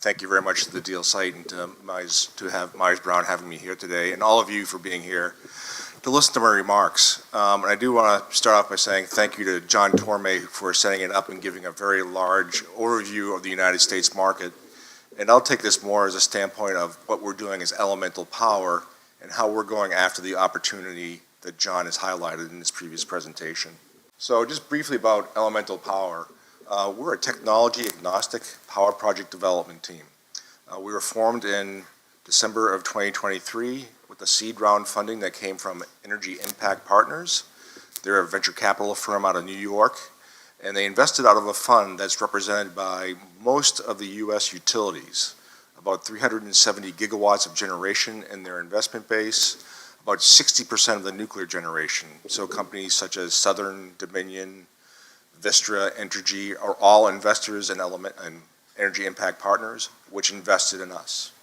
thank you very much to the 딜사이트 and to have Myers-Browne having me here today, and all of you for being here to listen to my remarks. And I do want to start off by saying thank you to John Tormey for setting it up and giving a very large overview of the United States market. And I'll take this more as a standpoint of what we're doing as elemental power and how we're going after the opportunity that John has highlighted in his previous presentation. So just briefly about elemental power. We're a technology-agnostic power project development team. We were formed in December of 2023 with a seed round funding that came from Energy Impact Partners. They're a venture capital firm out of New York, and they invested out of a fund that's represented by most of the U.S. utilities, about 370 gigawatts of generation in their investment base, about 60% of the nuclear generation. So companies such as Southern, Dominion, Vistra, Entergy are all investors in Energy Impact Partners, which invested in us.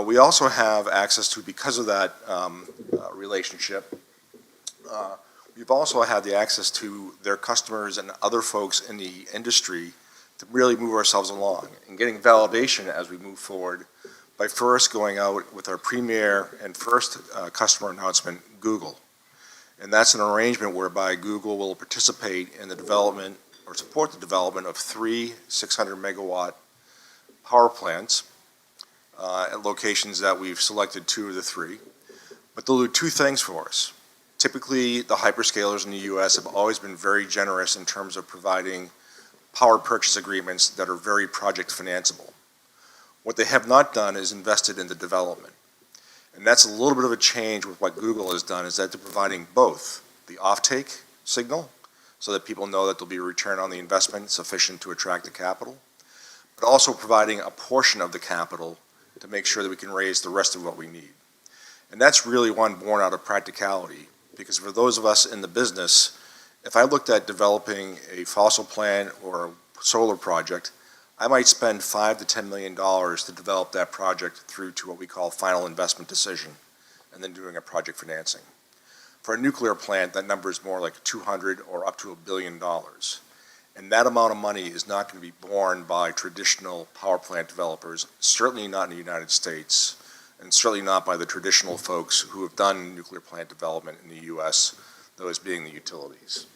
We also have access to, because of that relationship, we've also had the access to their customers and other folks in the industry to really move ourselves along and getting validation as we move forward by first going out with our premier and first customer announcement, Google. And that's an arrangement whereby Google will participate in the development or support the development of 3 600 megawatt power plants at locations that we've selected 2 of the 3. But they'll do 2 things for us. Typically, the hyperscalers in the US have always been very generous in terms of providing power purchase agreements that are very project financeable. What they have not done is invested in the development. And that's a little bit of a change with what Google has done, is that they're providing both the offtake signal, so that people know that there'll be a return on the investment sufficient to attract the capital, but also providing a portion of the capital to make sure that we can raise the rest of what we need. And that's really one born out of practicality, because for those of us in the business, if I looked at developing a fossil plant or a solar project, I might spend $5 to $10 million to develop that project through to what we call final investment decision, and then doing a project financing. For a nuclear plant, that number is more like 200 or up to $1 billion. And that amount of money is not going to be borne by traditional power plant developers, certainly not in the United States, and certainly not by the traditional folks who have done nuclear plant development in the US, those being the utilities.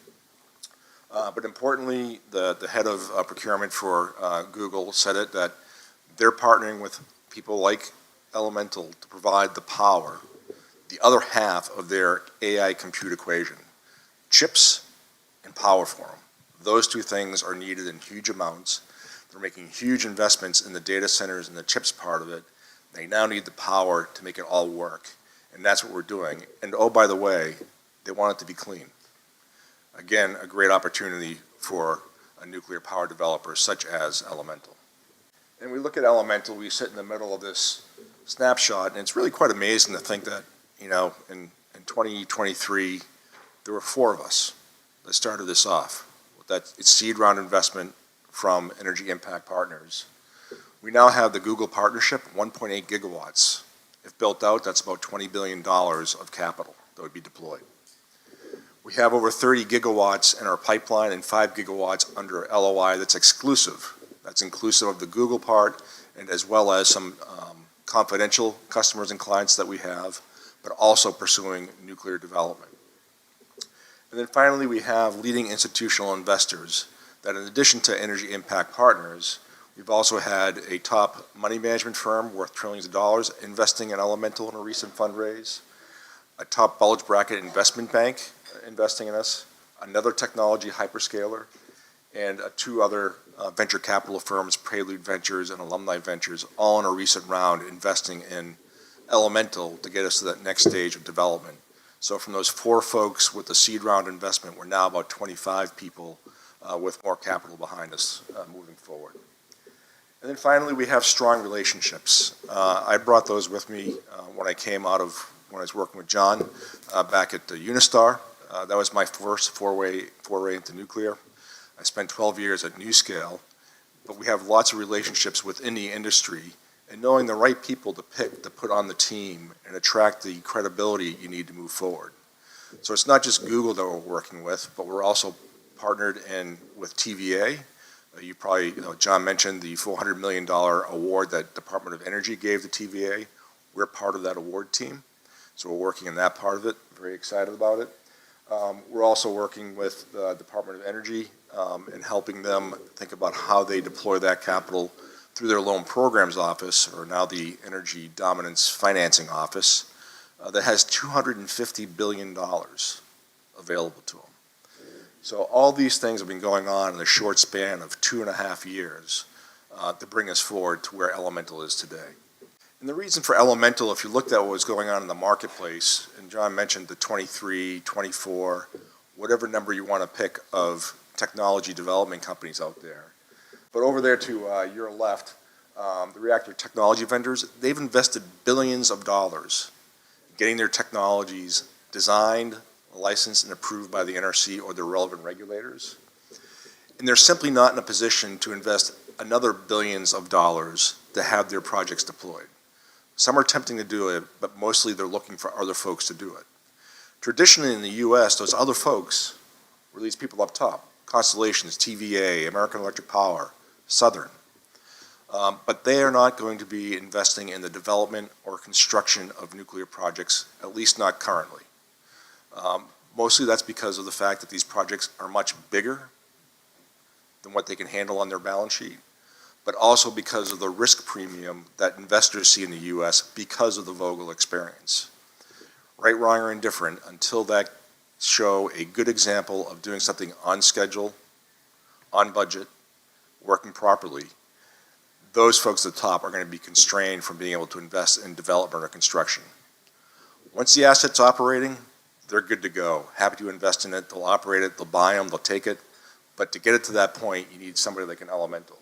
But importantly, the head of procurement for Google said it, that they're partnering with people like Elemental to provide the power, the other half of their AI compute equation, chips and power for them. Those 2 things are needed in huge amounts. They're making huge investments in the data centers and the chips part of it. They now need the power to make it all work. And that's what we're doing. And oh, by the way, they want it to be clean. Again, a great opportunity for a nuclear power developer such as Elemental. And we look at Elemental, we sit in the middle of this snapshot, and it's really quite amazing to think that, you know, in 2023, there were 4 of us that started this off with that seed round investment from Energy Impact Partners. We now have the Google partnership, 1.8 gigawatts. If built out, that's about $20 billion of capital that would be deployed. We have over 30 gigawatts in our pipeline and 5 gigawatts under LOI that's exclusive. That's inclusive of the Google part, and as well as some confidential customers and clients that we have, but also pursuing nuclear development. And then finally, we have leading institutional investors that, in addition to Energy Impact Partners, we've also had a top money management firm worth trillions of dollars investing in Elemental in a recent fundraise, a top bulge bracket investment bank investing in us, another technology hyperscaler, and 2 other venture capital firms, Prelude Ventures and Alumni Ventures, all in a recent round investing in Elemental to get us to that next stage of development. So from those 4 folks with the seed round investment, we're now about 25 people with more capital behind us moving forward. And then finally, we have strong relationships. I brought those with me when I was working with John back at the Unistar. That was my first foray into nuclear. I spent 12 years at NuScale, but we have lots of relationships within the industry, and knowing the right people to pick to put on the team and attract the credibility you need to move forward. So it's not just Google that we're working with, but we're also partnered with TVA, You probably, John mentioned the $400 million award that Department of Energy gave the TVA. We're part of that award team, so we're working in that part of it, very excited about it. We're also working with the Department of Energy and helping them think about how they deploy that capital through their Loan Programs Office, or now the Energy Dominance Financing Office, that has $250 billion available to them. So all these things have been going on in a short span of 2.5 years to bring us forward to where Elemental is today. And the reason for Elemental, if you looked at what was going on in the marketplace, and John mentioned the 23, 24, whatever number you want to pick of technology development companies out there. But over there to your left, the reactor technology vendors, they've invested billions of dollars getting their technologies designed, licensed, and approved by the NRC or the relevant regulators. And they're simply not in a position to invest another billions of dollars to have their projects deployed. Some are attempting to do it, but mostly they're looking for other folks to do it. Traditionally in the US, those other folks were these people up top: Constellations, TVA, American Electric Power, Southern. But they are not going to be investing in the development or construction of nuclear projects, at least not currently. Mostly that's because of the fact that these projects are much bigger than what they can handle on their balance sheet, but also because of the risk premium that investors see in the U.S. because of the Vogtle experience. Right, wrong, or indifferent, until that show a good example of doing something on schedule, on budget, working properly, those folks at the top are going to be constrained from being able to invest in development or construction. Once the asset's operating, they're good to go. Happy to invest in it, they'll operate it, they'll buy them, they'll take it. But to get it to that point, you need somebody that can Elemental.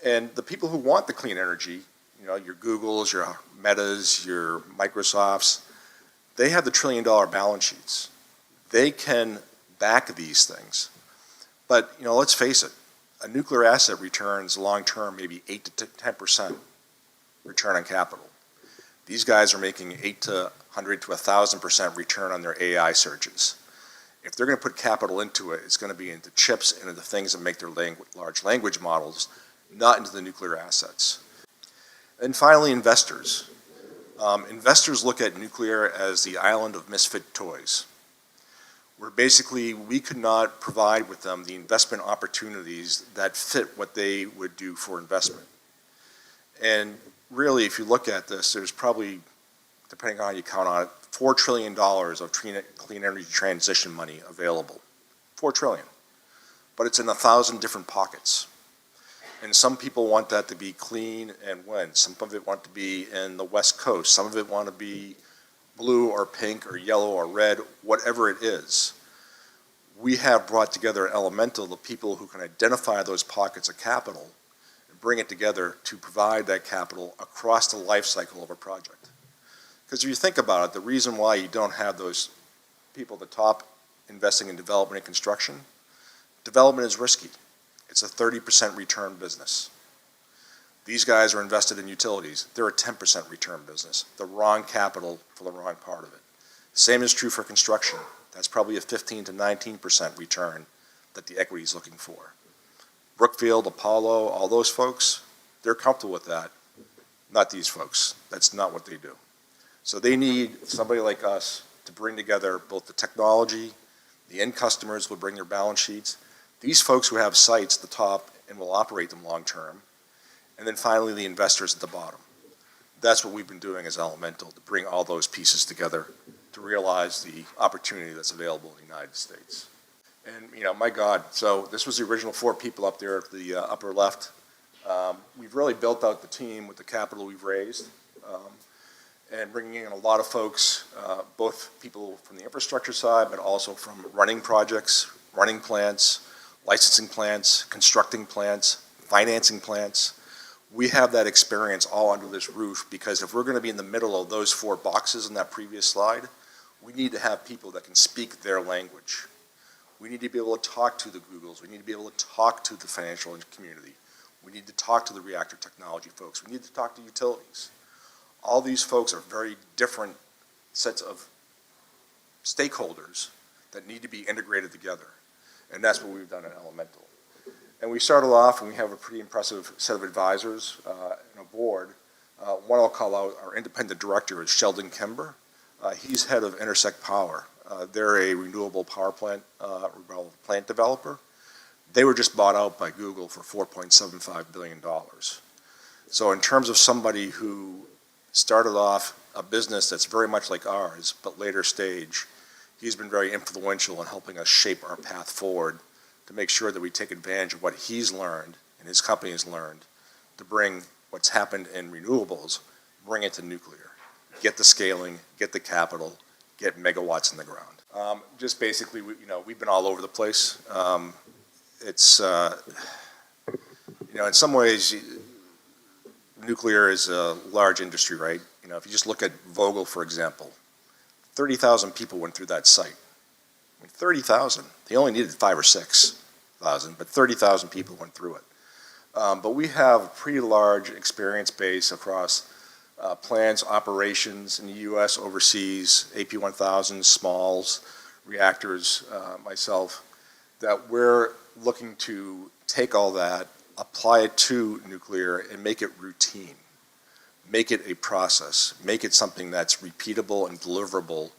And the people who want the clean energy, your Googles, your Metas, your Microsofts, they have the trillion-dollar balance sheets. They can back these things. But, let's face it, a nuclear asset returns long-term maybe 8 to 10% return on capital. These guys are making 8 to 100 to 1,000% return on their AI searches. If they're going to put capital into it, it's going to be into chips and into things that make their large language models, not into the nuclear assets. And finally, investors. Investors look at nuclear as the island of misfit toys, where basically we could not provide with them the investment opportunities that fit what they would do for investment. And really, if you look at this, there's probably, depending on how you count on it, $4 trillion of clean energy transition money available. $4 trillion. But it's in 1,000 different pockets. And some people want that to be clean and wind. Some of it want to be in the West Coast. Some of it want to be blue or pink or yellow or red, whatever it is. We have brought together at Elemental the people who can identify those pockets of capital and bring it together to provide that capital across the life cycle of a project. Because if you think about it, the reason why you don't have those people at the top investing in development and construction, development is risky. It's a 30% return business. These guys are invested in utilities. They're a 10% return business. The wrong capital for the wrong part of it. Same is true for construction. That's probably a 15 to 19% return that the equity is looking for. Brookfield, Apollo, all those folks, they're comfortable with that. Not these folks. That's not what they do. So they need somebody like us to bring together both the technology, the end customers will bring their balance sheets, these folks who have sites at the top and will operate them long term, and then finally the investors at the bottom. That's what we've been doing as Elemental, to bring all those pieces together to realize the opportunity that's available in the United States. And my God, so this was the original 4 people up there at the upper left. We've really built out the team with the capital we've raised, and bringing in a lot of folks, both people from the infrastructure side, but also from running projects, running plants, licensing plants, constructing plants, financing plants. We have that experience all under this roof, because if we're going to be in the middle of those 4 boxes in that previous slide, we need to have people that can speak their language. We need to be able to talk to the Googles. We need to be able to talk to the financial community. We need to talk to the reactor technology folks. We need to talk to utilities. All these folks are very different sets of stakeholders that need to be integrated together. And that's what we've done at Elemental. And we started off, and we have a pretty impressive set of advisors and a board. One I'll call out, our independent director is Sheldon Kimber. He's head of Intersect Power. They're a renewable power plant developer. They were just bought out by Google for $4.75 billion. So in terms of somebody who started off a business that's very much like ours, but later stage, he's been very influential in helping us shape our path forward to make sure that we take advantage of what he's learned and his company has learned to bring what's happened in renewables, bring it to nuclear. Get the scaling, get the capital, get megawatts in the ground. Just basically, we've been all over the place. It's, in some ways, nuclear is a large industry, right? If you just look at Vogtle, for example, 30,000 people went through that site. 30,000. They only needed 5,000 or 6,000, but 30,000 people went through it. But we have a pretty large experience base across plants, operations in the U.S., overseas, AP1000, smalls, reactors, myself, that we're looking to take all that, apply it to nuclear, and make it routine. Make it a process. Make it something that's repeatable and deliverable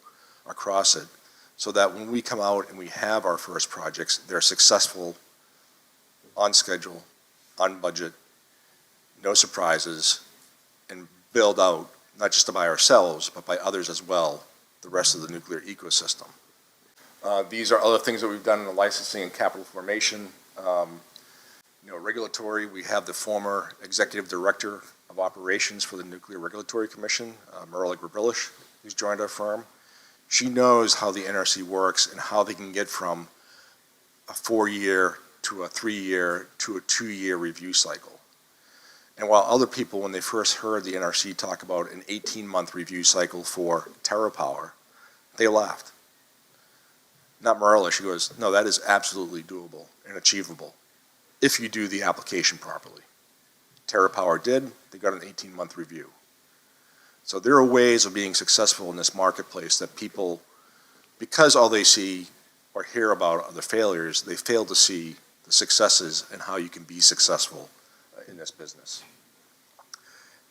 across it, so that when we come out and we have our first projects, they're successful, on schedule, on budget, no surprises, and build out, not just by ourselves, but by others as well, the rest of the nuclear ecosystem. These are other things that we've done in the licensing and capital formation. Regulatory, we have the former executive director of operations for the Nuclear Regulatory Commission, Marilla Grabilish, who's joined our firm. She knows how the NRC works and how they can get from a 4-year to a 3-year to a 2-year review cycle. And while other people, when they first heard the NRC talk about an 18-month review cycle for TerraPower, they laughed. Not Marilla, she goes, no, that is absolutely doable and achievable if you do the application properly. TerraPower did, they got an 18-month review. So there are ways of being successful in this marketplace that people, because all they see or hear about are the failures, they fail to see the successes and how you can be successful in this business.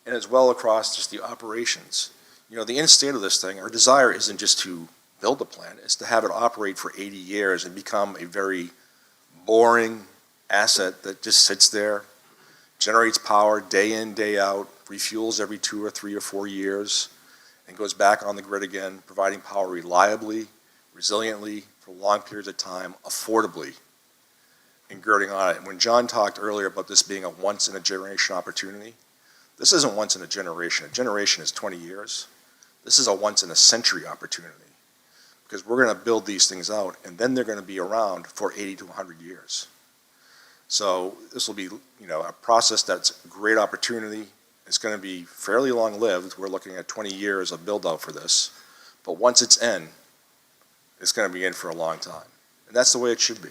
And as well across just the operations. The end state of this thing, our desire isn't just to build a plant, it's to have it operate for 80 years and become a very boring asset that just sits there, generates power day in, day out, refuels every 2 or 3 or 4 years, and goes back on the grid again, providing power reliably, resiliently, for long periods of time, affordably, and girding on it. And when John talked earlier about this being a once-in-a-generation opportunity, this isn't once in a generation. A generation is 20 years. This is a once-in-a-century opportunity, because we're going to build these things out, and then they're going to be around for 80 to 100 years. So this will be, a process that's a great opportunity. It's going to be fairly long-lived. We're looking at 20 years of build-out for this. But once it's in, it's going to be in for a long time. And that's the way it should be.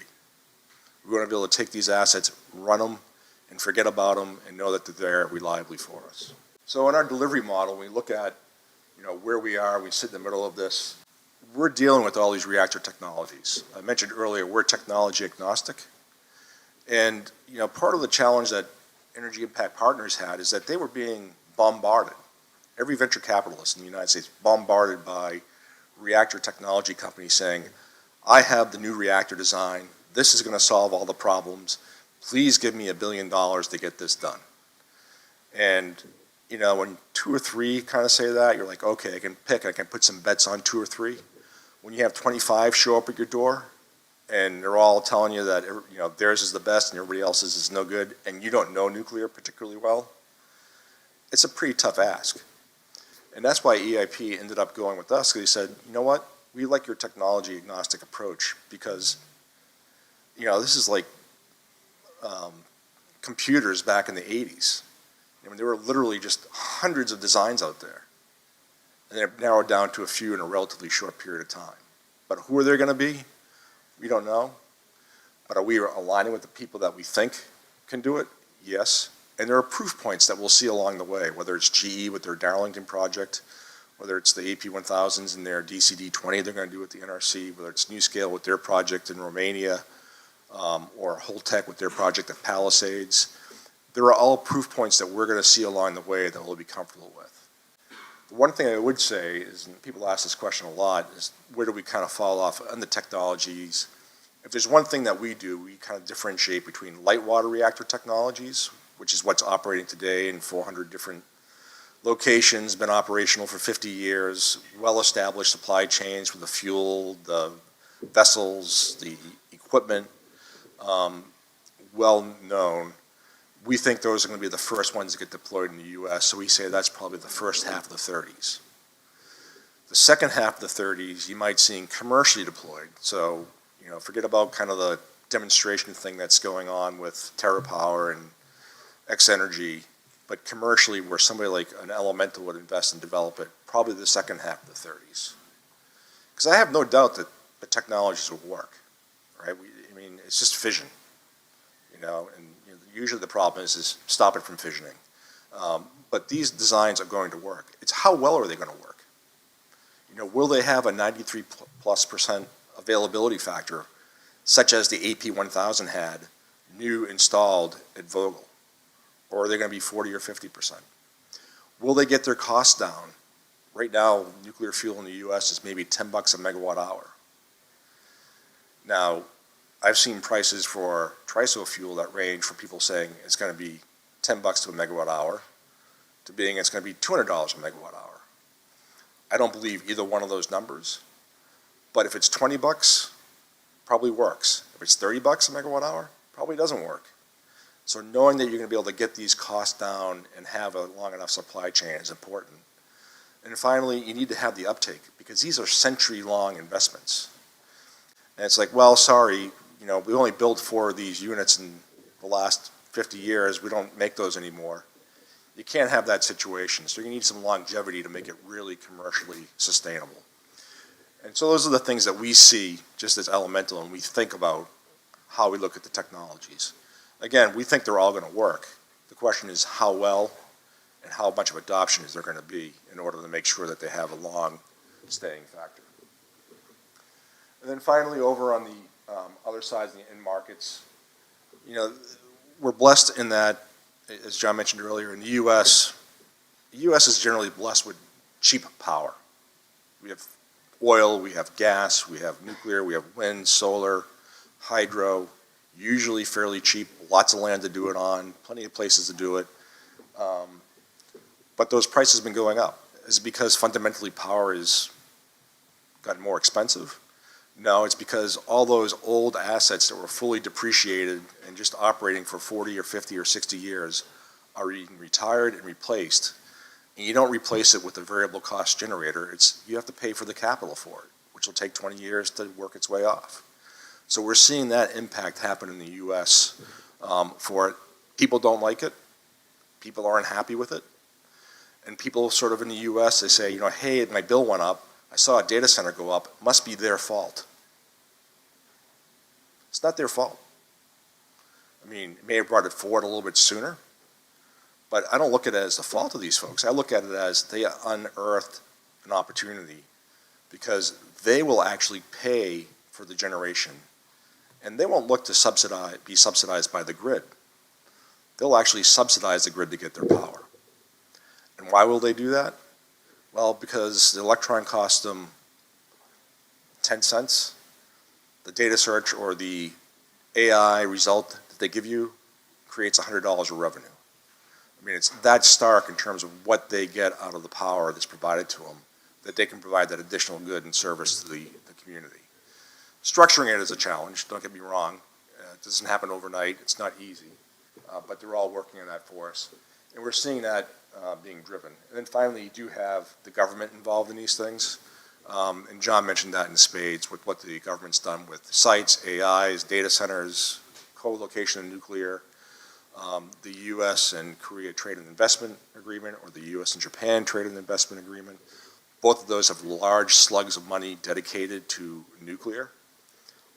We want to be able to take these assets, run them, and forget about them, and know that they're there reliably for us. So in our delivery model, we look at, where we are. We sit in the middle of this. We're dealing with all these reactor technologies. I mentioned earlier, we're technology agnostic. And, part of the challenge that Energy Impact Partners had is that they were being bombarded. Every venture capitalist in the United States bombarded by reactor technology companies saying, I have the new reactor design. This is going to solve all the problems. Please give me $1 billion to get this done. And, when 2 or 3 kind of say that, you're like, okay, I can put some bets on 2 or 3. When you have 25 show up at your door, and they're all telling you that theirs is the best and everybody else's is no good, and you don't know nuclear particularly well, it's a pretty tough ask. And that's why EIP ended up going with us, because he said, you know what, we like your technology agnostic approach, because this is like computers back in the 80s. There were literally just hundreds of designs out there, and they're narrowed down to a few in a relatively short period of time. But who are they going to be? We don't know, but are we aligning with the people that we think can do it? Yes. And there are proof points that we'll see along the way, whether it's GE with their Darlington project, whether it's the AP1000s and their DCD-20 they're going to do with the NRC, whether it's NuScale with their project in Romania, or Holtec with their project at Palisades. There are all proof points that we're going to see along the way that we'll be comfortable with. The one thing I would say is, and people ask this question a lot, is where do we kind of fall off on the technologies? If there's one thing that we do, we kind of differentiate between light water reactor technologies, which is what's operating today in 400 different locations, been operational for 50 years, well-established supply chains with the fuel, the vessels, the equipment, well-known. We think those are going to be the first ones to get deployed in the U.S., so we say that's probably the first half of the 30s. The second half of the 30s, you might see commercially deployed. So, forget about kind of the demonstration thing that's going on with TerraPower and X-Energy, but commercially where somebody like an Elemental would invest and develop it, probably the second half of the 30s. Because I have no doubt that the technologies will work, right? It's just fission, and usually the problem is stop it from fissioning. But these designs are going to work. It's how well are they going to work? Will they have a 93+% availability factor, such as the AP1000 had, new installed at Vogtle? Or are they going to be 40 or 50%? Will they get their costs down? Right now, nuclear fuel in the U.S. is maybe $10 a megawatt hour. Now, I've seen prices for TRISO fuel that range from people saying it's going to be $10 to a megawatt hour to being it's going to be $200 a megawatt hour. I don't believe either one of those numbers, but if it's $20, probably works. If it's $30 a megawatt hour, probably doesn't work. So knowing that you're going to be able to get these costs down and have a long enough supply chain is important. And finally, you need to have the uptake, because these are century-long investments. And it's like, well, sorry, we only built 4 of these units in the last 50 years. We don't make those anymore. You can't have that situation. So you need some longevity to make it really commercially sustainable. And so those are the things that we see just as elemental, and we think about how we look at the technologies. Again, we think they're all going to work. The question is how well and how much of adoption is there going to be in order to make sure that they have a long staying factor. And then finally, over on the other side of the end markets, we're blessed in that, as John mentioned earlier, in the U.S. is generally blessed with cheap power. We have oil, we have gas, we have nuclear, we have wind, solar, hydro, usually fairly cheap, lots of land to do it on, plenty of places to do it. But those prices have been going up. Is it because fundamentally power has gotten more expensive? No, it's because all those old assets that were fully depreciated and just operating for 40 or 50 or 60 years are being retired and replaced. And you don't replace it with a variable cost generator. You have to pay for the capital for it, which will take 20 years to work its way off. So we're seeing that impact happen in the U.S. For it. People don't like it. People aren't happy with it. And people sort of in the U.S., they say, hey, my bill went up. I saw a data center go up. It must be their fault. It's not their fault. It may have brought it forward a little bit sooner, but I don't look at it as the fault of these folks. I look at it as they unearthed an opportunity because they will actually pay for the generation, and they won't look to be subsidized by the grid. They'll actually subsidize the grid to get their power. And why will they do that? Well, because the electron costs them 10 cents. The data search or the AI result that they give you creates $100 of revenue. It's that stark in terms of what they get out of the power that's provided to them, that they can provide that additional good and service to the community. Structuring it is a challenge, don't get me wrong. It doesn't happen overnight, it's not easy, but they're all working on that for us. And we're seeing that being driven. And then finally, you do have the government involved in these things. And John mentioned that in spades with what the government's done with sites, AIs, data centers, co-location of nuclear, the U.S. and Korea Trade and Investment Agreement, or the U.S. and Japan Trade and Investment Agreement. Both of those have large slugs of money dedicated to nuclear,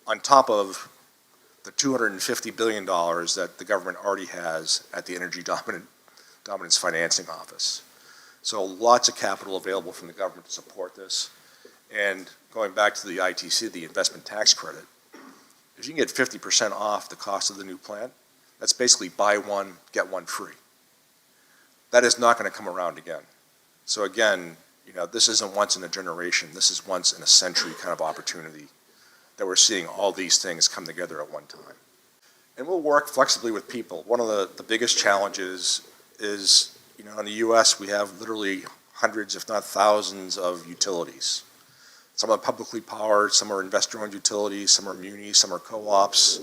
on top of the $250 billion that the government already has at the Energy Dominance Financing Office. So lots of capital available from the government to support this. And going back to the ITC, the investment tax credit, if you can get 50% off the cost of the new plant, that's basically buy one, get one free. That is not going to come around again. So again, this isn't once in a generation, this is once in a century kind of opportunity that we're seeing all these things come together at one time. And we'll work flexibly with people. One of the biggest challenges is, in the US, we have literally hundreds, if not thousands, of utilities. Some are publicly powered, some are investor-owned utilities, some are munis, some are co-ops,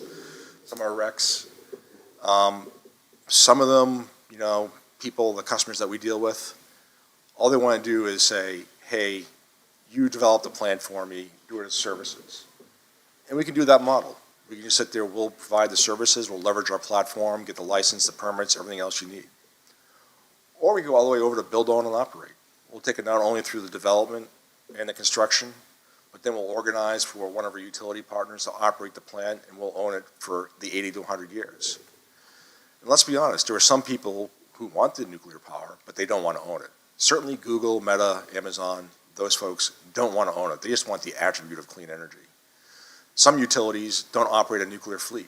some are RECs. Some of them, people, the customers that we deal with, all they want to do is say, hey, you develop the plan for me, do it as services. And we can do that model. We can just sit there, we'll provide the services, we'll leverage our platform, get the license, the permits, everything else you need. Or we go all the way over to build, own, and operate. We'll take it not only through the development and the construction, but then we'll organize for one of our utility partners to operate the plant, and we'll own it for the 80 to 100 years. And let's be honest, there are some people who want the nuclear power, but they don't want to own it. Certainly Google, Meta, Amazon, those folks don't want to own it. They just want the attribute of clean energy. Some utilities don't operate a nuclear fleet.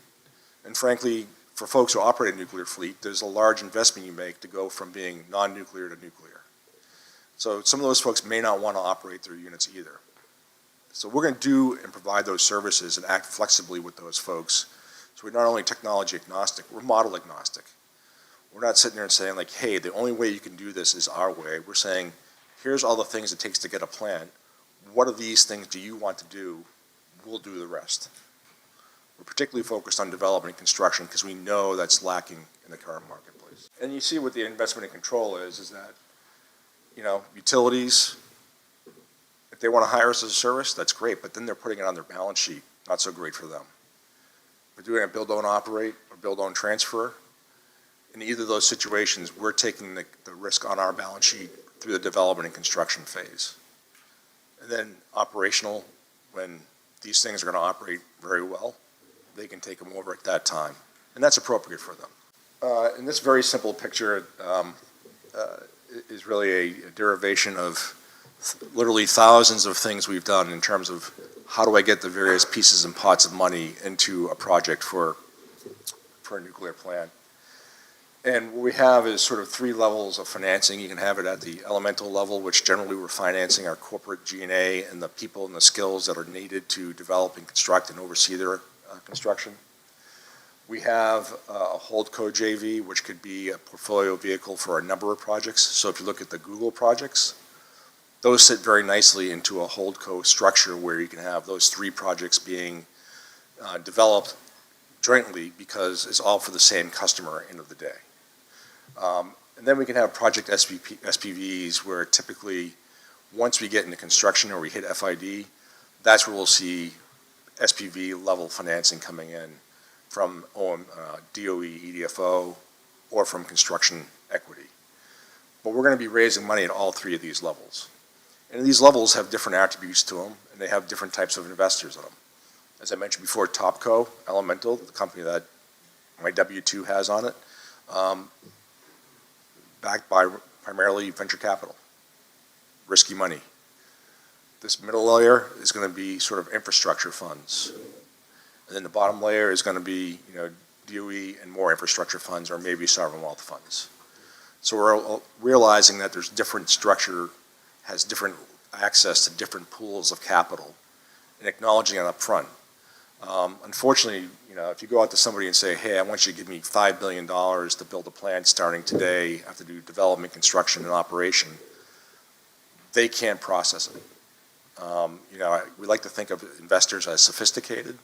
And frankly, for folks who operate a nuclear fleet, there's a large investment you make to go from being non-nuclear to nuclear. So some of those folks may not want to operate their units either. So we're going to do and provide those services and act flexibly with those folks. So we're not only technology agnostic, we're model agnostic. We're not sitting there and saying like, hey, the only way you can do this is our way. We're saying, here's all the things it takes to get a plant. What of these things do you want to do? We'll do the rest. We're particularly focused on development and construction because we know that's lacking in the current marketplace. And you see what the investment and control is that, utilities, if they want to hire us as a service, that's great, but then they're putting it on their balance sheet. Not so great for them. We're doing a build, own, operate, or build, own, transfer. In either of those situations, we're taking the risk on our balance sheet through the development and construction phase. And then operational, when these things are going to operate very well, they can take them over at that time. And that's appropriate for them. And this very simple picture is really a derivation of literally thousands of things we've done in terms of how do I get the various pieces and pots of money into a project for a nuclear plant. And what we have is sort of three levels of financing. You can have it at the elemental level, which generally we're financing our corporate G&A and the people and the skills that are needed to develop and construct and oversee their construction. We have a holdco JV, which could be a portfolio vehicle for a number of projects. So if you look at the Google projects, those sit very nicely into a holdco structure where you can have those three projects being developed jointly because it's all for the same customer at the end of the day. And then we can have project SPVs where typically once we get into construction or we hit FID, that's where we'll see SPV level financing coming in from DOE, EDFO, or from construction equity. But we're going to be raising money at all three of these levels. And these levels have different attributes to them, and they have different types of investors in them. As I mentioned before, Topco, Elemental, the company that my W-2 has on it, backed by primarily venture capital, risky money. This middle layer is going to be sort of infrastructure funds. And then the bottom layer is going to be, DOE and more infrastructure funds or maybe sovereign wealth funds. So we're realizing that there's different structure, has different access to different pools of capital and acknowledging it up front. Unfortunately, if you go out to somebody and say, hey, I want you to give me $5 billion to build a plant starting today, I have to do development, construction, and operation, they can't process it. We like to think of investors as sophisticated.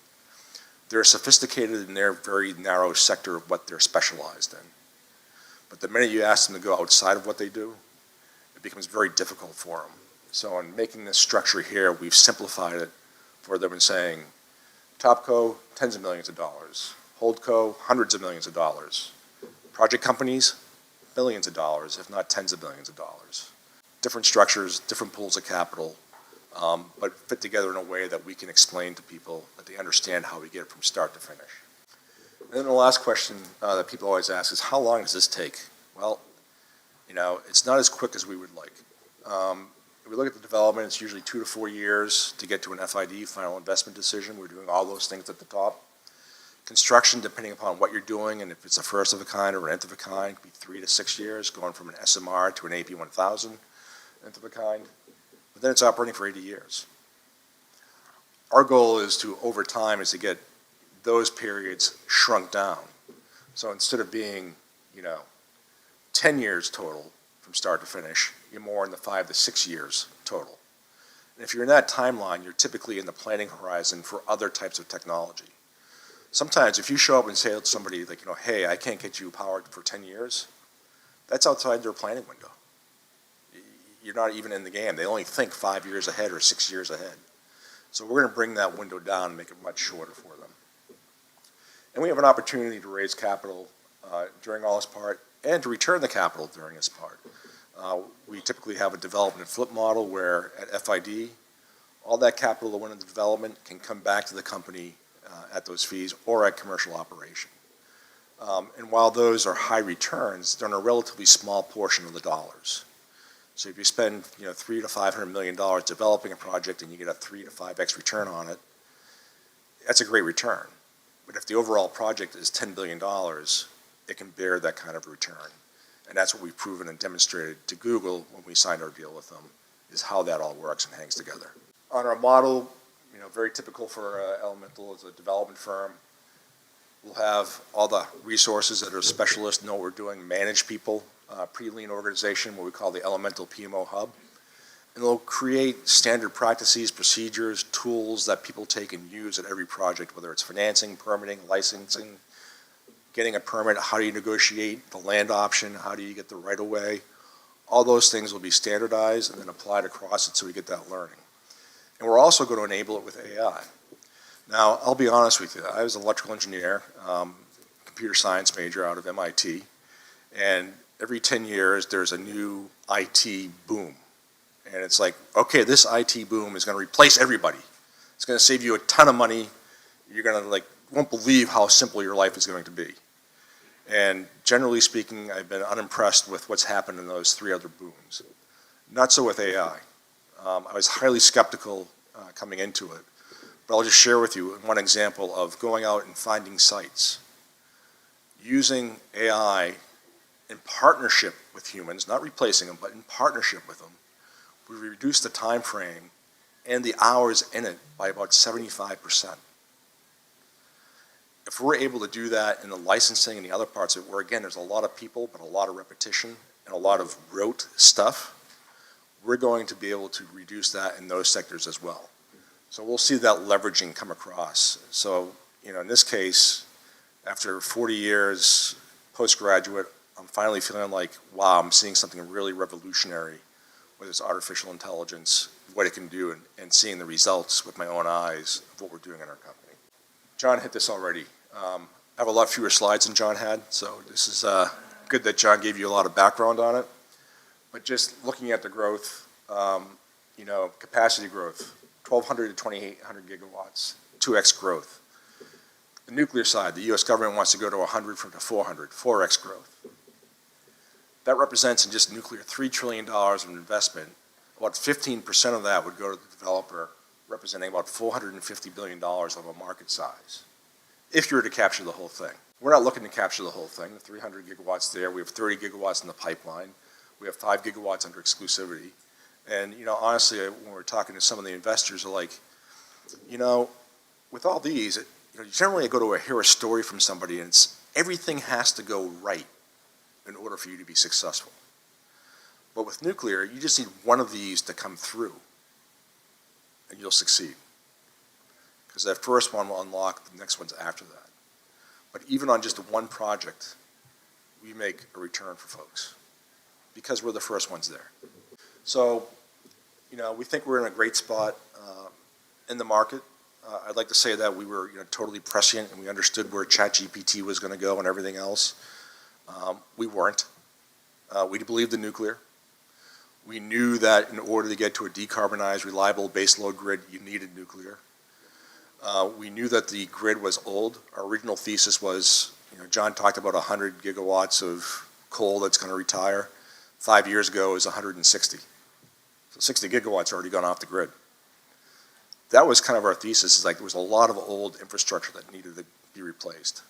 They're sophisticated in their very narrow sector of what they're specialized in. But the minute you ask them to go outside of what they do, it becomes very difficult for them. So in making this structure here, we've simplified it for them and saying, Topco, tens of millions of dollars. Holdco, hundreds of millions of dollars. Project companies, billions of dollars, if not tens of billions of dollars. Different structures, different pools of capital, but fit together in a way that we can explain to people that they understand how we get it from start to finish. And then the last question that people always ask is, how long does this take? Well, it's not as quick as we would like. If we look at the development, it's usually 2 to 4 years to get to an FID, final investment decision. We're doing all those things at the top. Construction, depending upon what you're doing, and if it's a first of a kind or an nth of a kind, could be 3 to 6 years, going from an SMR to an AP1000 nth of a kind. But then it's operating for 80 years. Our goal is to, over time, is to get those periods shrunk down. So instead of being, 10 years total from start to finish, you're more in the 5 to 6 years total. And if you're in that timeline, you're typically in the planning horizon for other types of technology. Sometimes if you show up and say to somebody like, hey, I can't get you powered for 10 years, that's outside their planning window. You're not even in the game. They only think 5 years ahead or 6 years ahead. So we're going to bring that window down and make it much shorter for them. And we have an opportunity to raise capital during all this part and to return the capital during this part. We typically have a development and flip model where at FID, all that capital that went into development can come back to the company at those fees or at commercial operation. And while those are high returns, they're on a relatively small portion of the dollars. So if you spend $300 to $500 million developing a project and you get a 3 to 5x return on it, that's a great return. But if the overall project is $10 billion, it can bear that kind of return. And that's what we've proven and demonstrated to Google when we signed our deal with them, is how that all works and hangs together. On our model, very typical for Elemental as a development firm, we'll have all the resources that are specialists, know what we're doing, manage people, pre-lean organization, what we call the Elemental PMO Hub. And they'll create standard practices, procedures, tools that people take and use at every project, whether it's financing, permitting, licensing, getting a permit, how do you negotiate the land option, how do you get the right-of-way. All those things will be standardized and then applied across it so we get that learning. And we're also going to enable it with AI. Now, I'll be honest with you, I was an electrical engineer, computer science major out of MIT, and every 10 years there's a new IT boom. And it's like, okay, this IT boom is going to replace everybody. It's going to save you a ton of money. You're going to won't believe how simple your life is going to be. And generally speaking, I've been unimpressed with what's happened in those 3 other booms. Not so with AI. I was highly skeptical coming into it, but I'll just share with you one example of going out and finding sites. Using AI in partnership with humans, not replacing them, but in partnership with them, we reduced the time frame and the hours in it by about 75%. If we're able to do that in the licensing and the other parts of it, where again, there's a lot of people, but a lot of repetition and a lot of rote stuff, we're going to be able to reduce that in those sectors as well. So we'll see that leveraging come across. So, in this case, after 40 years postgraduate, I'm finally feeling like, wow, I'm seeing something really revolutionary with this artificial intelligence, what it can do, and seeing the results with my own eyes of what we're doing in our company. John hit this already. I have a lot fewer slides than John had, so this is good that John gave you a lot of background on it. But just looking at the growth, capacity growth, 1,200 to 2,800 gigawatts, 2x growth. The nuclear side, the U.S. government wants to go to 100 to 400, 4x growth. That represents in just nuclear $3 trillion of investment. About 15% of that would go to the developer, representing about $450 billion of a market size, if you were to capture the whole thing. We're not looking to capture the whole thing, the 300 gigawatts there. We have 30 gigawatts in the pipeline. We have 5 gigawatts under exclusivity. And, honestly, when we're talking to some of the investors, are like, with all these, you generally go to hear a story from somebody, and it's everything has to go right in order for you to be successful. But with nuclear, you just need one of these to come through, and you'll succeed. Because that first one will unlock the next ones after that. But even on just one project, we make a return for folks, because we're the first ones there. So, we think we're in a great spot in the market. I'd like to say that we were totally prescient and we understood where ChatGPT was going to go and everything else. We weren't. We believed in nuclear. We knew that in order to get to a decarbonized, reliable baseload grid, you needed nuclear. We knew that the grid was old. Our original thesis was, John talked about 100 gigawatts of coal that's going to retire. 5 years ago, it was 160. So 60 gigawatts already gone off the grid. That was kind of our thesis, is like there was a lot of old infrastructure that needed to be replaced.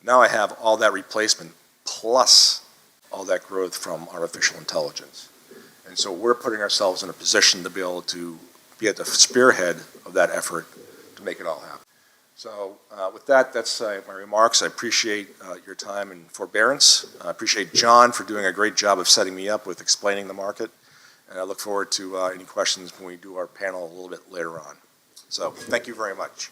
Now I have all that replacement plus all that growth from artificial intelligence. And so we're putting ourselves in a position to be able to be at the spearhead of that effort to make it all happen. So with that, that's my remarks. I appreciate your time and forbearance. I appreciate John for doing a great job of setting me up with explaining the market. And I look forward to any questions when we do our panel a little bit later on. So thank you very much.